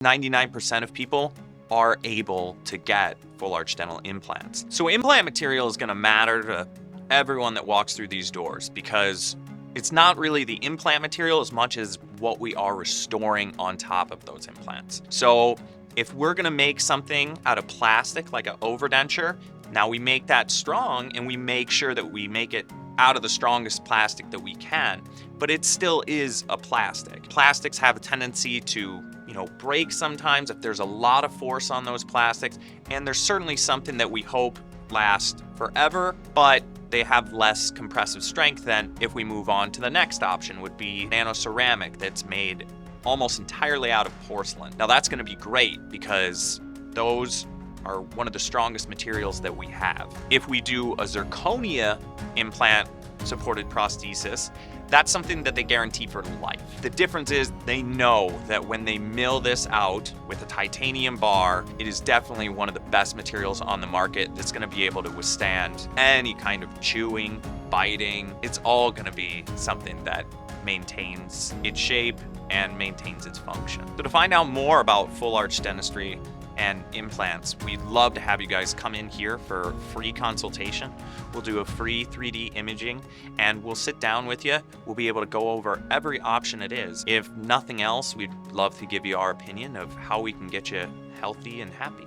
99% of people are able to get full arch dental implants. So implant material is gonna matter to everyone that walks through these doors because it's not really the implant material as much as what we are restoring on top of those implants. So if we're gonna make something out of plastic like an overdenture, now we make that strong and we make sure that we make it out of the strongest plastic that we can, but it still is a plastic. Plastics have a tendency to, break sometimes if there's a lot of force on those plastics, and there's certainly something that we hope lasts forever, but they have less compressive strength than if we move on to the next option would be nano ceramic that's made almost entirely out of porcelain. Now that's gonna be great because those are one of the strongest materials that we have. If we do a zirconia implant-supported prosthesis, that's something that they guarantee for life. The difference is they know that when they mill this out with a titanium bar, it is definitely one of the best materials on the market that's gonna be able to withstand any kind of chewing, biting. It's all gonna be something that maintains its shape and maintains its function. So to find out more about full arch dentistry and implants, we'd love to have you guys come in here for a free consultation. We'll do a free 3D imaging and we'll sit down with you. We'll be able to go over every option it is. If nothing else, we'd love to give you our opinion of how we can get you healthy and happy.